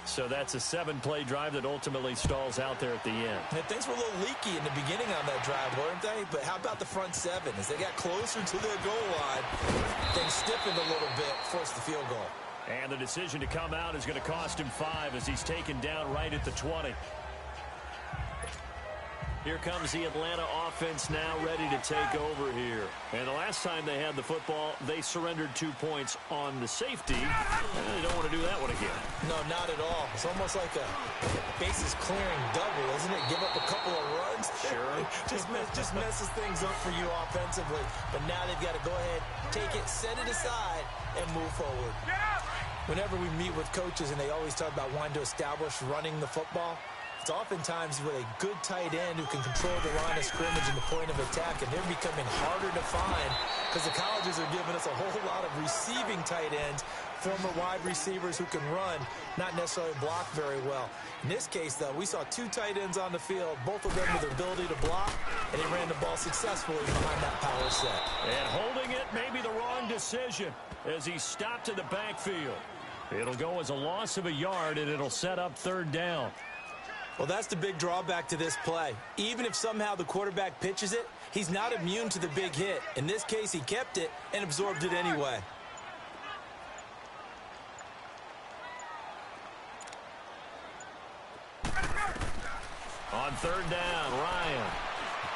Speaker 3: So that's a 7-play drive that ultimately stalls out there at the end.
Speaker 4: And things were a little leaky in the beginning on that drive, weren't they? But how about the front 7? As they got closer to their goal line, things stiffened a little bit, forced the field goal.
Speaker 3: And the decision to come out is going to cost him 5 as he's taken down right at the 20. Here comes the Atlanta offense now ready to take over here. And the last time they had the football, they surrendered 2 points on the safety. They don't want to do that one again.
Speaker 4: No, not at all. It's almost like a bases clearing double, isn't it? Give up a couple of runs.
Speaker 3: Sure.
Speaker 4: just messes things up for you offensively. But now they've got to go ahead, take it, set it aside, and move forward. Whenever we meet with coaches and they always talk about wanting to establish running the football, it's oftentimes with a good tight end who can control the line of scrimmage and the point of attack, and they're becoming harder to find because the colleges are giving us a whole lot of receiving tight ends, former wide receivers who can run, not necessarily block very well. In this case, though, we saw 2 tight ends on the field, both of them with the ability to block, and they ran the ball successfully behind that power set.
Speaker 3: And holding it may be the wrong decision as he stopped in the backfield. It'll go as a loss of a yard, and it'll set up 3rd down.
Speaker 4: Well, that's the big drawback to this play. Even if somehow the quarterback pitches it, he's not immune to the big hit. In this case, he kept it and absorbed it anyway.
Speaker 3: On 3rd down, Ryan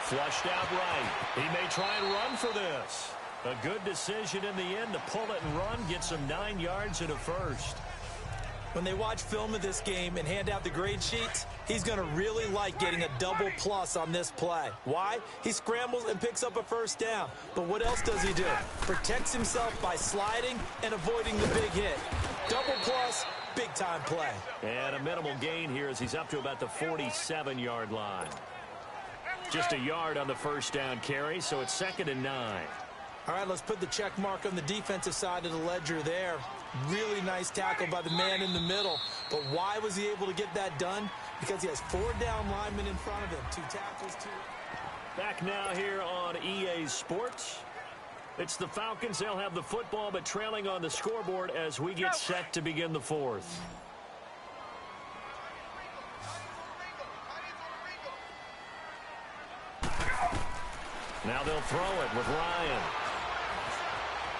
Speaker 3: flushed out right. He may try and run for this. A good decision in the end to pull it and run, get some 9 yards and a first.
Speaker 4: When they watch film of this game and hand out the grade sheets, he's going to really like getting a double plus on this play. Why? He scrambles and picks up a 1st down. But what else does he do? Protects himself by sliding and avoiding the big hit. Double plus, big-time play.
Speaker 3: And a minimal gain here as he's up to about the 47-yard line. Just a yard on the 1st down carry, so it's 2nd and 9.
Speaker 4: All right, let's put the check mark on the defensive side of the ledger there. Really nice tackle by the man in the middle. But why was he able to get that done? Because he has 4 down linemen in front of him. 2 tackles, 2.
Speaker 3: Back now here on EA Sports. It's the Falcons. They'll have the football, but trailing on the scoreboard as we get set to begin the 4th. Now they'll throw it with Ryan.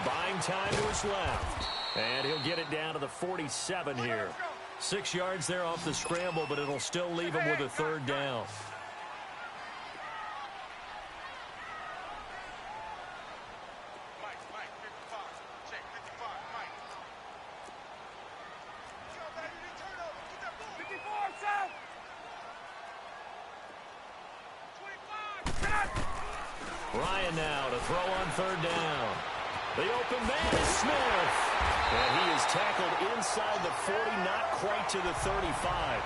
Speaker 3: Buying time to his left. And he'll get it down to the 47 here. 6 yards there off the scramble, but it'll still leave him with a 3rd down. Ryan now to throw on 3rd down. The open man is Smith. And he is tackled inside the 40, not quite to the 35.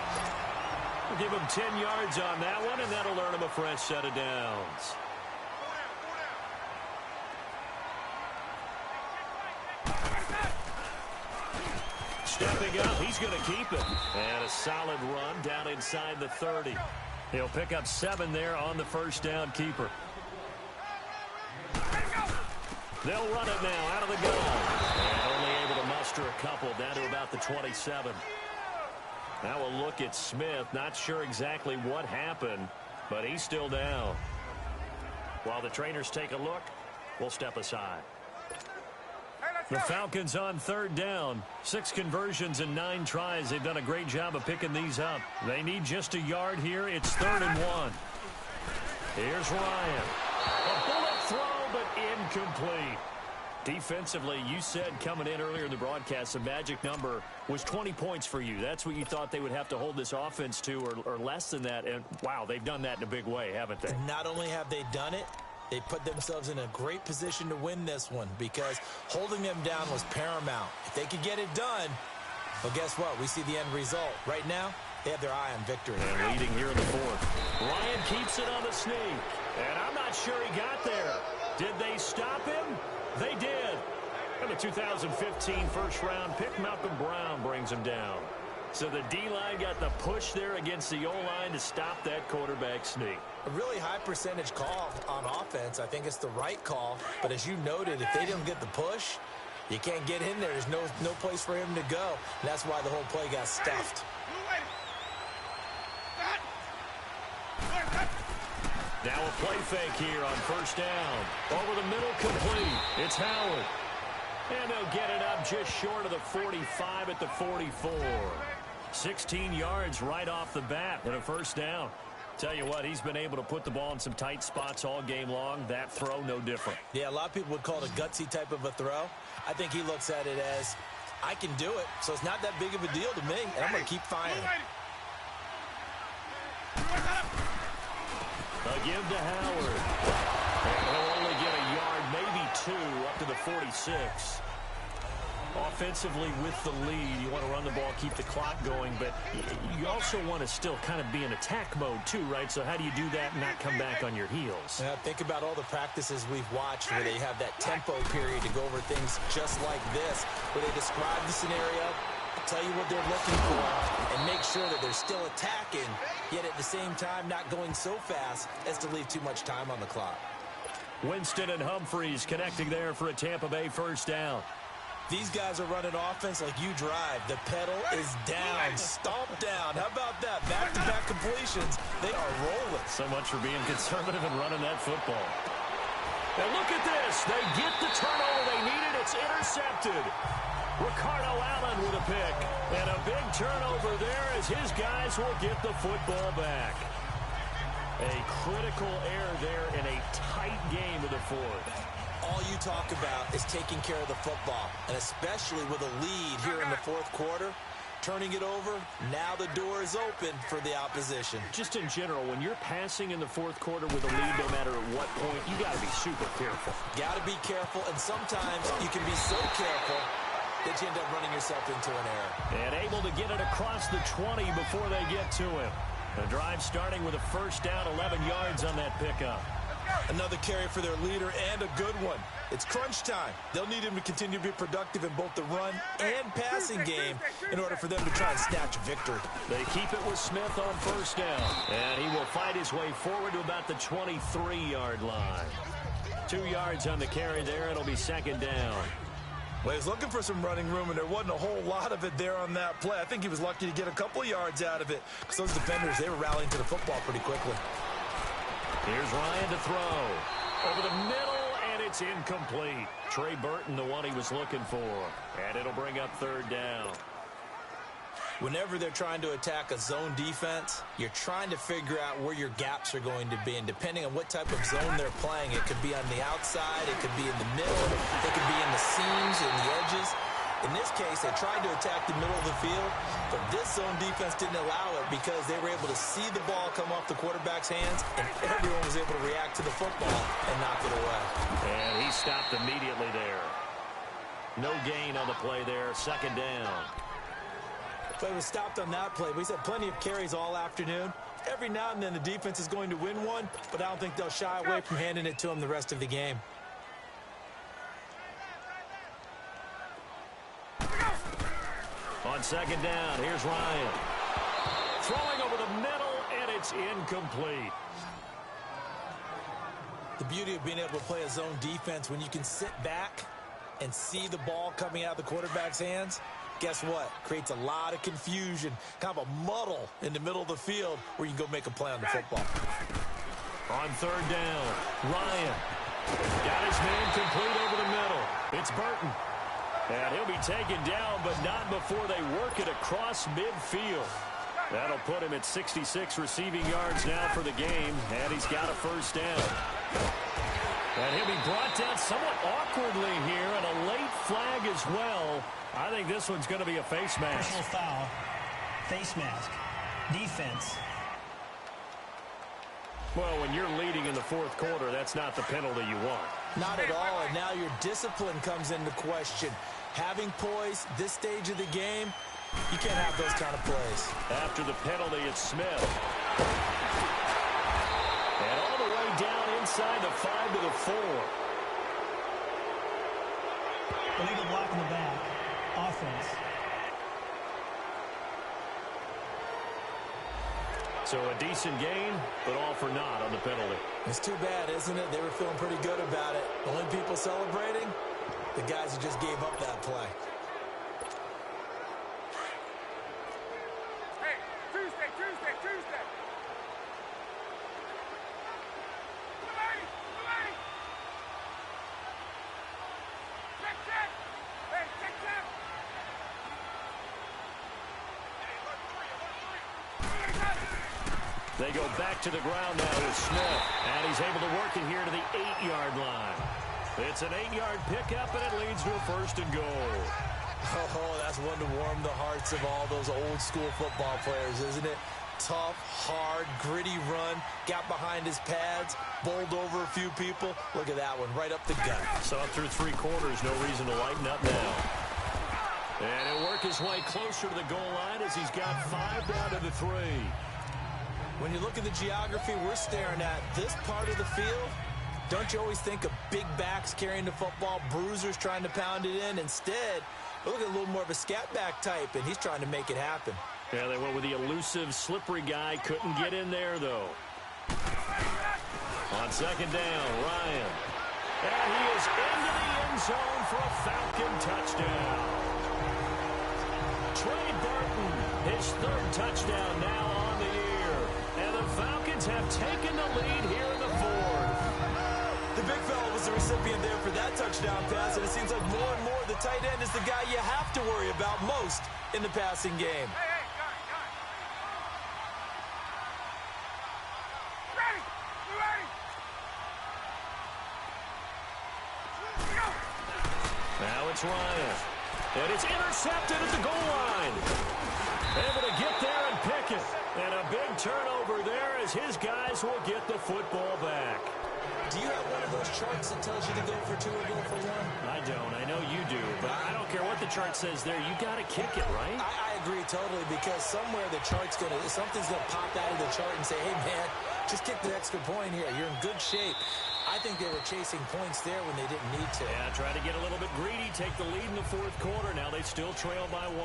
Speaker 3: We'll give him 10 yards on that one, and that'll earn him a fresh set of downs. Stepping up, he's going to keep it. And a solid run down inside the 30. He'll pick up 7 there on the 1st down keeper. They'll run it now out of the gun. And only able to muster a couple down to about the 27. Now we'll look at Smith. Not sure exactly what happened, but he's still down. While the trainers take a look, we'll step aside. The Falcons on 3rd down. 6 conversions and 9 tries. They've done a great job of picking these up. They need just a yard here. It's 3rd and 1. Here's Ryan. A bullet throw, but incomplete. Defensively, you said coming in earlier in the broadcast, the magic number was 20 points for you. That's what you thought they would have to hold this offense to, or less than that. And, wow, they've done that in a big way, haven't they?
Speaker 4: Not only have they done it, they put themselves in a great position to win this one because holding them down was paramount. If they could get it done, well, guess what? We see the end result. Right now, they have their eye on victory.
Speaker 3: And leading here in the 4th. Ryan keeps it on the sneak. And I'm not sure he got there. Did they stop him? They did. And the 2015 first-round pick, Malcolm Brown, brings him down. So the D-line got the push there against the O-line to stop that quarterback sneak.
Speaker 4: A really high percentage call on offense. I think it's the right call. But as you noted, if they didn't get the push, you can't get in there. There's no place for him to go. And that's why the whole play got stuffed.
Speaker 3: Now a play fake here on 1st down. Over the middle, complete. It's Howard. And they'll get it up just short of the 45 at the 44. 16 yards right off the bat and a 1st down. Tell you what, he's been able to put the ball in some tight spots all game long. That throw, no different.
Speaker 4: Yeah, a lot of people would call it a gutsy type of a throw. I think he looks at it as, I can do it, so it's not that big of a deal to me, and I'm going to keep firing.
Speaker 3: A give to Howard. And he'll only get a yard, maybe 2, up to the 46. Offensively with the lead, you want to run the ball, keep the clock going, but you also want to still kind of be in attack mode too, right? So how do you do that and not come back on your heels?
Speaker 4: Yeah, think about all the practices we've watched where they have that tempo period to go over things just like this, where they describe the scenario, tell you what they're looking for, and make sure that they're still attacking, yet at the same time not going so fast as to leave too much time on the clock.
Speaker 3: Winston and Humphreys connecting there for a Tampa Bay first down.
Speaker 4: These guys are running offense like you drive. The pedal is down, stomp down. How about that? Back-to-back completions. They are rolling.
Speaker 3: So much for being conservative and running that football. And look at this. They get the turnover they needed. It's intercepted. Ricardo Allen with a pick. And a big turnover there as his guys will get the football back. A critical error there in a tight game of the fourth.
Speaker 4: All you talk about is taking care of the football, and especially with a lead here in the fourth quarter, turning it over, now the door is open for the opposition.
Speaker 3: Just in general, when you're passing in the fourth quarter with a lead, no matter at what point, you got to be super careful.
Speaker 4: Got to be careful, and sometimes you can be so careful that you end up running yourself into an error.
Speaker 3: And able to get it across the 20 before they get to him. The drive starting with a first down, 11 yards on that pickup.
Speaker 4: Another carry for their leader, and a good one. It's crunch time. They'll need him to continue to be productive in both the run and passing game in order for them to try and snatch victory.
Speaker 3: They keep it with Smith on first down. And he will fight his way forward to about the 23-yard line. 2 yards on the carry there. It'll be second down.
Speaker 4: Well, he was looking for some running room, and there wasn't a whole lot of it there on that play. I think he was lucky to get a couple of yards out of it because those defenders, they were rallying to the football pretty quickly.
Speaker 3: Here's Ryan to throw. Over the middle, and it's incomplete. Trey Burton, the one he was looking for. And it'll bring up third down.
Speaker 4: Whenever they're trying to attack a zone defense, you're trying to figure out where your gaps are going to be. And depending on what type of zone they're playing, it could be on the outside, it could be in the middle, it could be in the seams, in the edges. In this case, they tried to attack the middle of the field, but this zone defense didn't allow it because they were able to see the ball come off the quarterback's hands, and everyone was able to react to the football and knock it away.
Speaker 3: And he stopped immediately there. No gain on the play there, second down.
Speaker 4: But it was stopped on that play. We've had plenty of carries all afternoon. Every now and then the defense is going to win one, but I don't think they'll shy away from handing it to them the rest of the game.
Speaker 3: On second down, here's Ryan. Throwing over the middle, and it's incomplete.
Speaker 4: The beauty of being able to play a zone defense when you can sit back and see the ball coming out of the quarterback's hands, guess what? Creates a lot of confusion, kind of a muddle in the middle of the field where you can go make a play on the football.
Speaker 3: On third down, Ryan got his man complete over the middle. It's Burton. And he'll be taken down, but not before they work it across midfield. That'll put him at 66 receiving yards now for the game, and he's got a first down. And he'll be brought down somewhat awkwardly here, and a late flag as well. I think this one's going to be a face mask.
Speaker 5: Personal foul, face mask, defense.
Speaker 3: Well, when you're leading in the fourth quarter, that's not the penalty you want.
Speaker 4: Not at all, and now your discipline comes into question. Having poise this stage of the game, you can't have those kind of plays.
Speaker 3: After the penalty, it's Smith. And all the way down inside the 5 to the 4.
Speaker 5: Illegal block in the back. Offense.
Speaker 3: So a decent gain, but all for naught on the penalty.
Speaker 4: It's too bad, isn't it? They were feeling pretty good about it. The only people celebrating, the guys who just gave up that play.
Speaker 6: Hey, Tuesday. Check. Hey, check.
Speaker 3: They go back to the ground now with Smith. And he's able to work it here to the 8-yard line. It's an 8-yard pickup, and it leads to a 1st and goal.
Speaker 4: Oh, that's one to warm the hearts of all those old-school football players, isn't it? Tough, hard, gritty run. Got behind his pads, bowled over a few people. Look at that one, right up the gut.
Speaker 3: So through 3 quarters, no reason to lighten up now. And he'll work his way closer to the goal line as he's got 5 down to the 3.
Speaker 4: When you look at the geography we're staring at, this part of the field, don't you always think of big backs carrying the football, bruisers trying to pound it in? Instead, look at a little more of a scat back type, and he's trying to make it happen.
Speaker 3: Yeah, they went with the elusive, slippery guy. Couldn't get in there, though. On 2nd down, Ryan. And he is into the end zone for a Falcon touchdown. Trey Burton, his 3rd touchdown now on the year. And the Falcons have taken the lead here in the 4th.
Speaker 4: The big fella was the recipient there for that touchdown pass, and it seems like more and more the tight end is the guy you have to worry about most in the passing game.
Speaker 3: Now it's Ryan. And it's intercepted at the goal line. Able to get there and pick it. And a big turnover there as his guys will get the football back.
Speaker 4: Do you have one of those charts that tells you to go for 2 or go for 1?
Speaker 3: I don't. I know you do. But I don't care what the chart says there. You got to kick it, right?
Speaker 4: I agree totally, because somewhere the chart's going to, something's going to pop out of the chart and say, hey, man, just kick the extra point here. You're in good shape. I think they were chasing points there when they didn't need to.
Speaker 3: Yeah, try to get a little bit greedy, take the lead in the 4th quarter. Now they still trail by 1.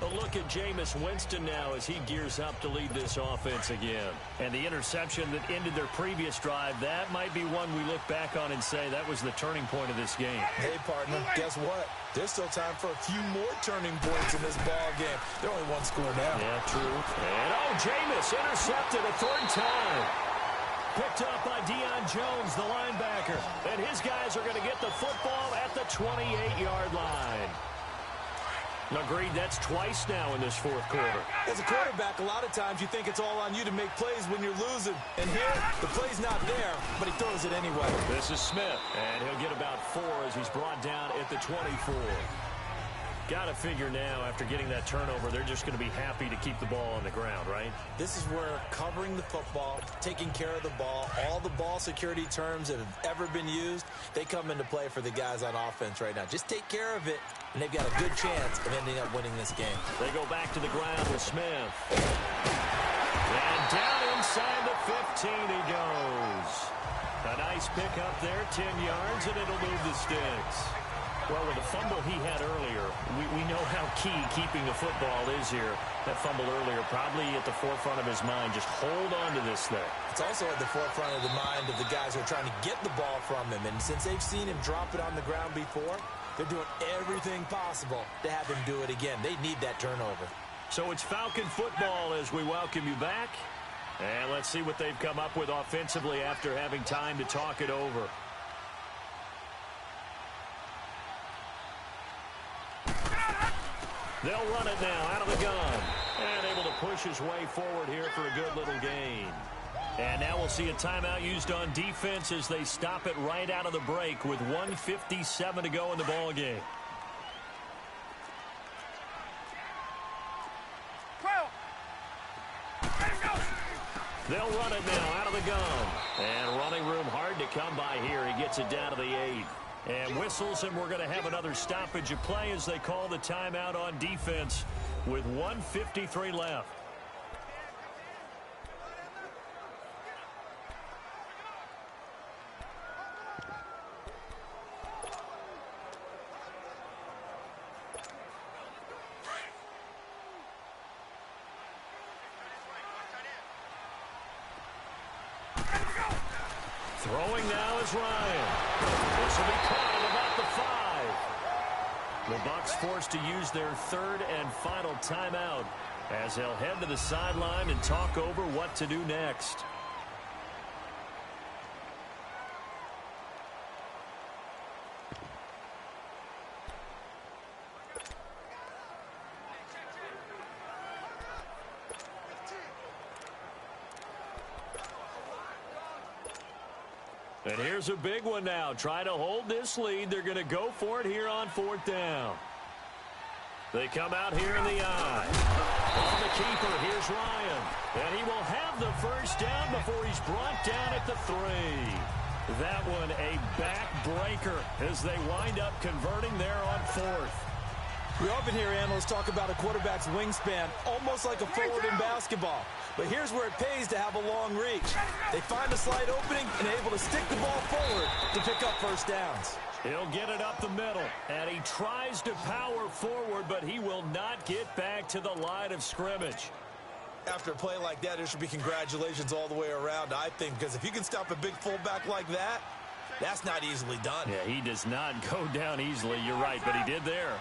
Speaker 3: A look at Jameis Winston now as he gears up to lead this offense again. And the interception that ended their previous drive, that might be one we look back on and say that was the turning point of this game.
Speaker 4: Hey, partner, guess what? There's still time for a few more turning points in this ball game. They're only 1 score now.
Speaker 3: Yeah, true. And, Jameis intercepted a 3rd time. Picked up by Deion Jones, the linebacker. And his guys are going to get the football at the 28-yard line. Agreed, that's twice now in this 4th quarter.
Speaker 4: As a quarterback, a lot of times you think it's all on you to make plays when you're losing. And here, the play's not there, but he throws it anyway.
Speaker 3: This is Smith, and he'll get about 4 as he's brought down at the 24. Got to figure now, after getting that turnover, they're just going to be happy to keep the ball on the ground, right?
Speaker 4: This is where covering the football, taking care of the ball, all the ball security terms that have ever been used, they come into play for the guys on offense right now. Just take care of it, and they've got a good chance of ending up winning this game.
Speaker 3: They go back to the ground with Smith. And down inside the 15 he goes. A nice pick up there, 10 yards, and it'll move the sticks. Well, with the fumble he had earlier, we know how key keeping the football is here. That fumble earlier probably at the forefront of his mind. Just hold on to this thing.
Speaker 4: It's also at the forefront of the mind of the guys who are trying to get the ball from him. And since they've seen him drop it on the ground before, they're doing everything possible to have him do it again. They need that turnover.
Speaker 3: So it's Falcon football as we welcome you back. And let's see what they've come up with offensively after having time to talk it over. They'll run it now out of the gun. And able to push his way forward here for a good little gain. And now we'll see a timeout used on defense as they stop it right out of the break with 1:57 to go in the ball game.
Speaker 6: 12. Let him go.
Speaker 3: They'll run it now out of the gun. And running room hard to come by here. He gets it down to the 8. And whistles, and we're going to have another stoppage of play as they call the timeout on defense with 1:53 left. Throwing now is Ryan. This will be caught at about the 5. The Bucs forced to use their 3rd and final timeout as they'll head to the sideline and talk over what to do next. And here's a big one now. Try to hold this lead. They're going to go for it here on 4th down. They come out here in the eye. On the keeper, here's Ryan. And he will have the first down before he's brought down at the 3. That one a backbreaker as they wind up converting there on 4th.
Speaker 4: We often hear analysts talk about a quarterback's wingspan, almost like a forward in basketball. But here's where it pays to have a long reach. They find a slight opening and are able to stick the ball forward to pick up first downs.
Speaker 3: He'll get it up the middle, and he tries to power forward, but he will not get back to the line of scrimmage.
Speaker 4: After a play like that, there should be congratulations all the way around, I think, because if you can stop a big fullback like that, that's not easily done.
Speaker 3: Yeah, he does not go down easily. You're right, but he did there.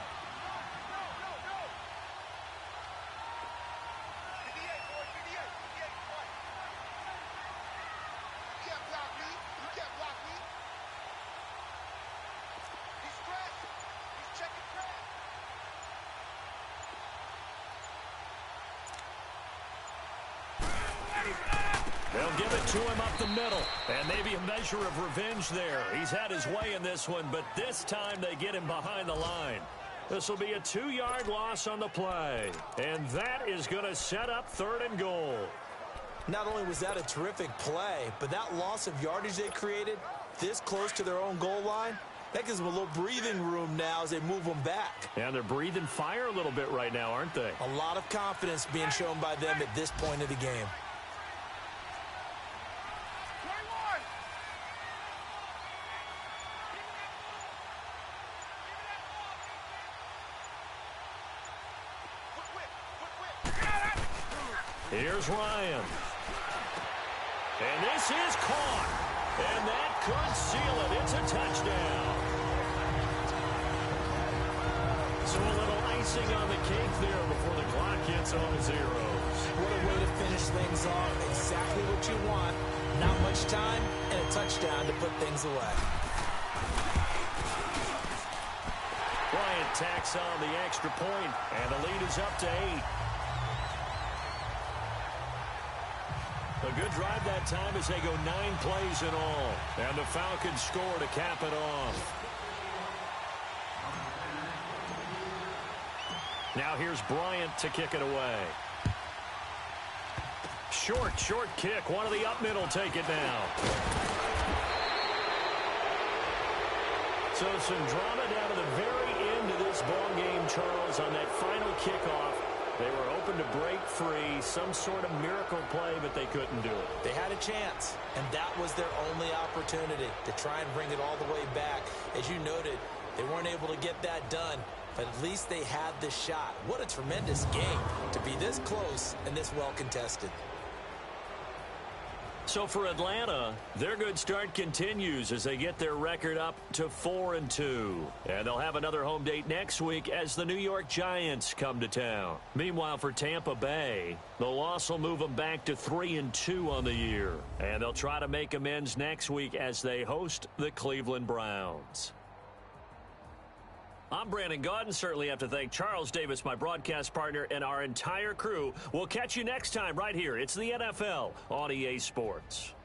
Speaker 3: They'll give it to him up the middle, and maybe a measure of revenge there. He's had his way in this one, but this time they get him behind the line. This will be a 2-yard loss on the play, and that is going to set up 3rd and goal.
Speaker 4: Not only was that a terrific play, but that loss of yardage they created this close to their own goal line, that gives them a little breathing room now as they move them back.
Speaker 3: And they're breathing fire a little bit right now, aren't they?
Speaker 4: A lot of confidence being shown by them at this point of the game.
Speaker 3: Here's Ryan. And this is caught. And that could seal it. It's a touchdown. So a little icing on the cake there before the clock hits on the zeros.
Speaker 4: What a way to finish things off. Exactly what you want. Not much time and a touchdown to put things away.
Speaker 3: Bryant tacks on the extra point, and the lead is up to 8. A good drive that time as they go 9 plays in all. And the Falcons score to cap it off. Now here's Bryant to kick it away. Short kick. One of the up middle take it now. So some drama down to the very end of this ball game, Charles, on that final kickoff. They were open to break free, some sort of miracle play, but they couldn't do it.
Speaker 4: They had a chance, and that was their only opportunity to try and bring it all the way back. As you noted, they weren't able to get that done, but at least they had the shot. What a tremendous game to be this close and this well contested.
Speaker 3: So for Atlanta, their good start continues as they get their record up to 4-2. And they'll have another home date next week as the New York Giants come to town. Meanwhile, for Tampa Bay, the loss will move them back to 3-2 on the year. And they'll try to make amends next week as they host the Cleveland Browns. I'm Brandon Gaudin. Certainly have to thank Charles Davis, my broadcast partner, and our entire crew. We'll catch you next time right here. It's the NFL on EA Sports.